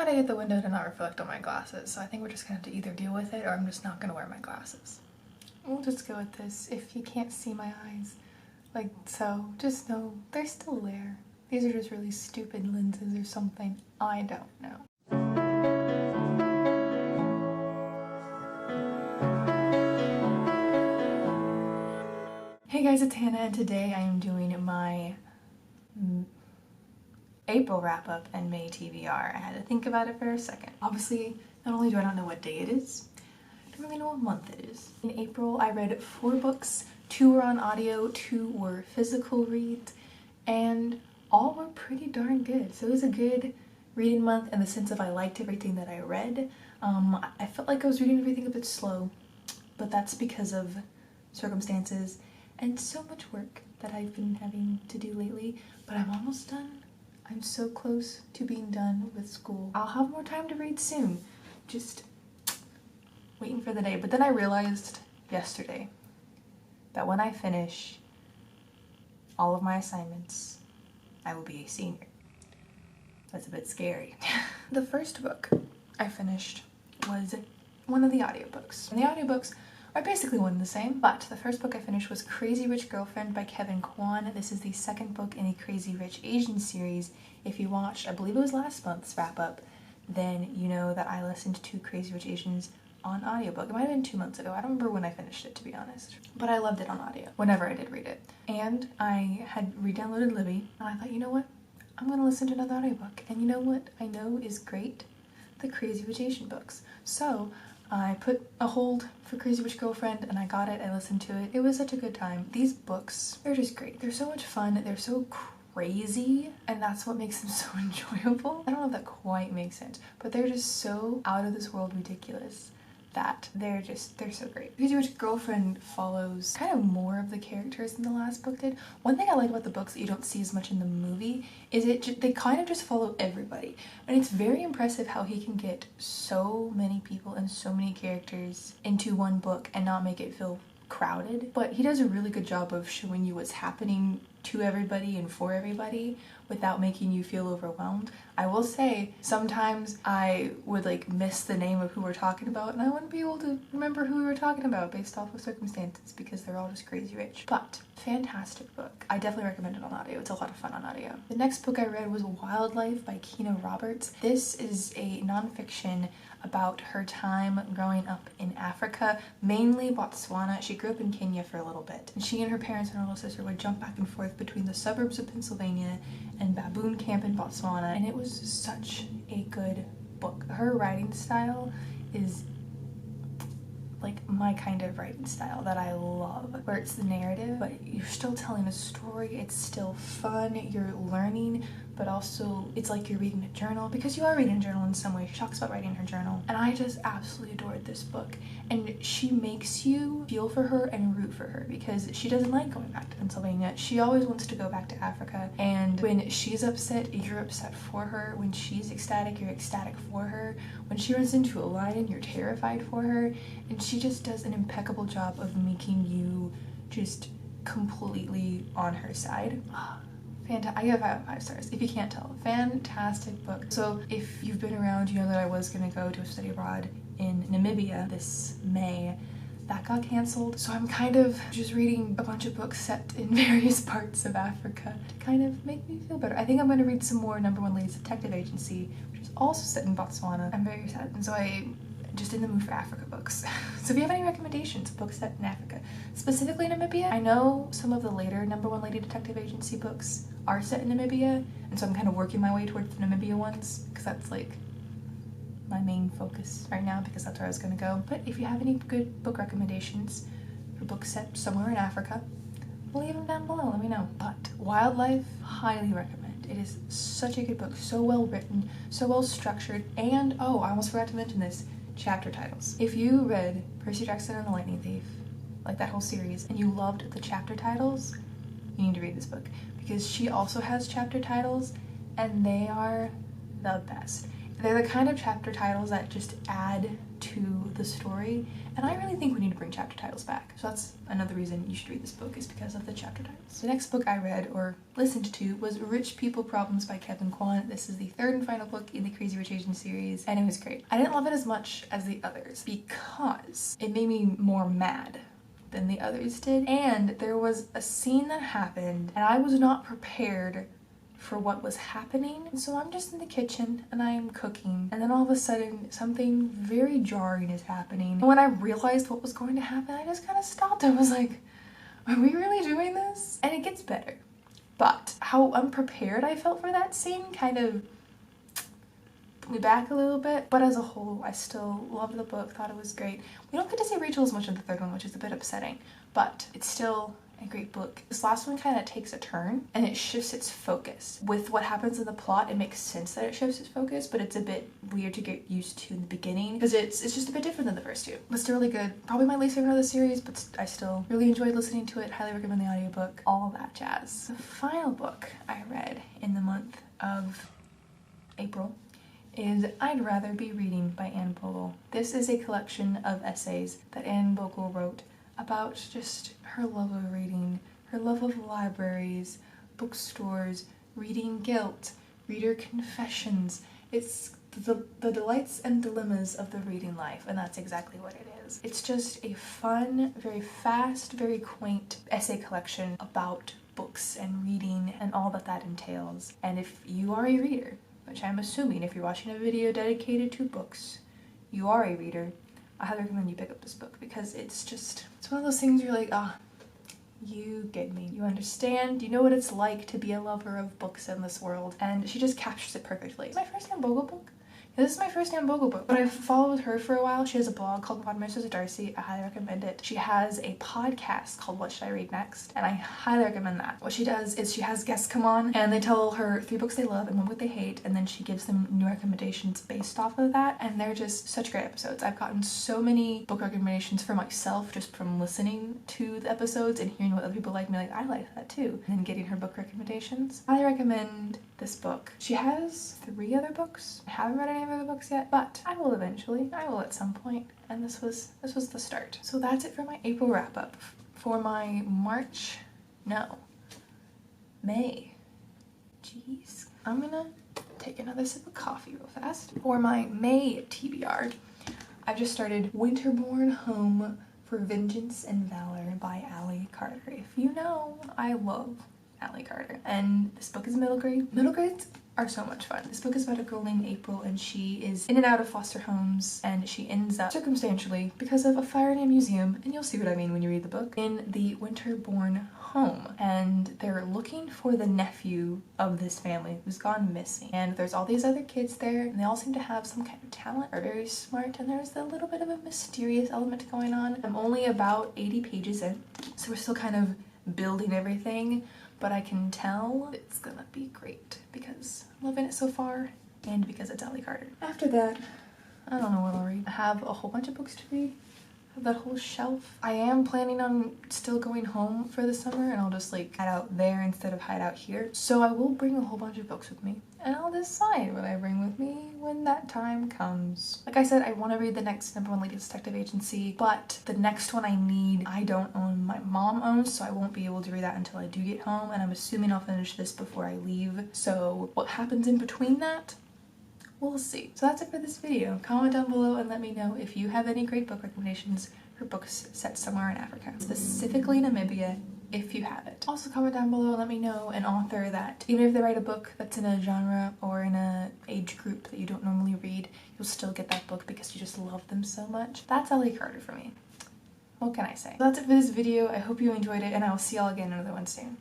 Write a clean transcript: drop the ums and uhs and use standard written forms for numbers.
how to get the window to not reflect on my glasses, so I think we're just gonna have to either deal with it or I'm just not gonna wear my glasses. We'll just go with this. If you can't see my eyes, like so, just know they're still there. These are just really stupid lenses or something. I don't know. Hey guys, it's Hannah, and today I am doing my April wrap up and May TBR. I had to think about it for a second. Obviously, not only do I not know what day it is, I don't really know what month it is. In April, I read 4 books. 2 were on audio, 2 were physical reads, and all were pretty darn good. So it was a good reading month in the sense of I liked everything that I read. I felt like I was reading everything a bit slow, but that's because of circumstances and so much work that I've been having to do lately, but I'm almost done. I'm so close to being done with school. I'll have more time to read soon. Just waiting for the day. But then I realized yesterday that when I finish all of my assignments, I will be a senior. That's a bit scary. The first book I finished was one of the audiobooks. And the audiobooks are basically one and the same, but the first book I finished was Crazy Rich Girlfriend by Kevin Kwan. This is the second book in the Crazy Rich Asian series. If you watched, I believe it was last month's wrap up, then you know that I listened to Crazy Rich Asians on audiobook. It might have been 2 months ago. I don't remember when I finished it, to be honest. But I loved it on audio, whenever I did read it. And I had re-downloaded Libby, and I thought, you know what? I'm gonna listen to another audiobook. And you know what I know is great? The Crazy Rich Asian books. So I put a hold for Crazy Rich Girlfriend and I got it, I listened to it. It was such a good time. These books, they're just great. They're so much fun, they're so crazy, and that's what makes them so enjoyable. I don't know if that quite makes sense, but they're just so out of this world ridiculous that they're so great. Crazy Rich Girlfriend follows kind of more of the characters than the last book did. One thing I like about the books that you don't see as much in the movie is they kind of just follow everybody. And it's very impressive how he can get so many people and so many characters into one book and not make it feel crowded. But he does a really good job of showing you what's happening to everybody and for everybody without making you feel overwhelmed. I will say, sometimes I would like miss the name of who we're talking about and I wouldn't be able to remember who we were talking about based off of circumstances because they're all just crazy rich. But fantastic book. I definitely recommend it on audio. It's a lot of fun on audio. The next book I read was Wildlife by Kina Roberts. This is a nonfiction about her time growing up in Africa, mainly Botswana. She grew up in Kenya for a little bit. And she and her parents and her little sister would jump back and forth between the suburbs of Pennsylvania and Baboon Camp in Botswana, and it was such a good book. Her writing style is like my kind of writing style that I love, where it's the narrative, but you're still telling a story, it's still fun, you're learning, but also it's like you're reading a journal, because you are reading a journal in some way. She talks about writing her journal, and I just absolutely adored this book. And she makes you feel for her and root for her, because she doesn't like going back to Pennsylvania. She always wants to go back to Africa, and when she's upset, you're upset for her. When she's ecstatic, you're ecstatic for her. When she runs into a lion, you're terrified for her. And she just does an impeccable job of making you just completely on her side. I give 5 stars, if you can't tell. Fantastic book. So if you've been around, you know that I was gonna go to a study abroad in Namibia this May. That got canceled, so I'm kind of just reading a bunch of books set in various parts of Africa to kind of make me feel better. I think I'm going to read some more #1 Ladies Detective Agency, which is also set in Botswana. I'm very sad, and so I'm just in the mood for Africa books. So if you have any recommendations of books set in Africa, specifically Namibia, I know some of the later #1 Lady Detective Agency books are set in Namibia, and so I'm kind of working my way towards the Namibia ones, because that's like my main focus right now, because that's where I was gonna go. But if you have any good book recommendations for books set somewhere in Africa, leave them down below, let me know. But Wildlife, highly recommend. It is such a good book, so well written, so well structured, and oh, I almost forgot to mention this, chapter titles. If you read Percy Jackson and the Lightning Thief, like that whole series, and you loved the chapter titles, you need to read this book, because she also has chapter titles, and they are the best. They're the kind of chapter titles that just add to the story, and I really think we need to bring chapter titles back. So that's another reason you should read this book, is because of the chapter titles. The next book I read or listened to was Rich People Problems by Kevin Kwan. This is the third and final book in the Crazy Rich Asians series, and it was great. I didn't love it as much as the others because it made me more mad than the others did, and there was a scene that happened and I was not prepared for what was happening. And so I'm just in the kitchen and I'm cooking, and then all of a sudden something very jarring is happening. And when I realized what was going to happen, I just kind of stopped. I was like, are we really doing this? And it gets better, but how unprepared I felt for that scene kind of put me back a little bit. But as a whole, I still loved the book, thought it was great. We don't get to see Rachel as much in the third one, which is a bit upsetting, but it's still a great book. This last one kind of takes a turn and it shifts its focus. With what happens in the plot, it makes sense that it shifts its focus, but it's a bit weird to get used to in the beginning because it's just a bit different than the first two. But still really good. Probably my least favorite of the series, but I still really enjoyed listening to it. Highly recommend the audiobook. All that jazz. The final book I read in the month of April is I'd Rather Be Reading by Anne Bogle. This is a collection of essays that Anne Bogle wrote about just her love of reading, her love of libraries, bookstores, reading guilt, reader confessions. It's the delights and dilemmas of the reading life, and that's exactly what it is. It's just a fun, very fast, very quaint essay collection about books and reading and all that that entails. And if you are a reader, which I'm assuming if you're watching a video dedicated to books, you are a reader, I highly recommend you pick up this book because it's one of those things you're like, ah, you get me. You understand. You know what it's like to be a lover of books in this world. And she just captures it perfectly. It's my first Anne Bogle book. Yeah, this is my first Anne Bogle book, but I've followed her for a while. She has a blog called Modern Masters of Darcy. I highly recommend it. She has a podcast called What Should I Read Next? And I highly recommend that. What she does is she has guests come on and they tell her 3 books they love and 1 book they hate, and then she gives them new recommendations based off of that, and they're just such great episodes. I've gotten so many book recommendations for myself just from listening to the episodes and hearing what other people like, me like, I like that too, and then getting her book recommendations. I highly recommend this book. She has 3 other books. I haven't read any of her other books yet, but I will eventually. I will at some point, and this was the start. So that's it for my April wrap up. For my May. Jeez. I'm gonna take another sip of coffee real fast. For my May TBR, I've just started Winterborn Home for Vengeance and Valor by Ali Carter. If you know, I love Ali Carter, and this book is middle grade. Middle grades are so much fun. This book is about a girl named April, and she is in and out of foster homes, and she ends up circumstantially, because of a fire in a museum, and you'll see what I mean when you read the book, in the Winterborn home, and they're looking for the nephew of this family who's gone missing. And there's all these other kids there, and they all seem to have some kind of talent, are very smart, and there's a little bit of a mysterious element going on. I'm only about 80 pages in, so we're still kind of building everything, but I can tell it's gonna be great because I'm loving it so far and because it's Ali Carter. After that, I don't know what I'll read. I have a whole bunch of books to read. I have that whole shelf. I am planning on still going home for the summer, and I'll just like hide out there instead of hide out here. So I will bring a whole bunch of books with me, and I'll decide what I bring with me when that time comes. Like I said, I want to read the next #1 Latest Detective Agency, but the next one I don't own. My mom owns, so I won't be able to read that until I do get home, and I'm assuming I'll finish this before I leave. So what happens in between that? We'll see. So that's it for this video. Comment down below and let me know if you have any great book recommendations for books set somewhere in Africa, specifically Namibia, if you have it. Also comment down below and let me know an author that, even if they write a book that's in a genre or in a age group that you don't normally read, you'll still get that book because you just love them so much. That's Ali Carter for me. What can I say? So that's it for this video. I hope you enjoyed it, and I will see y'all again another one soon.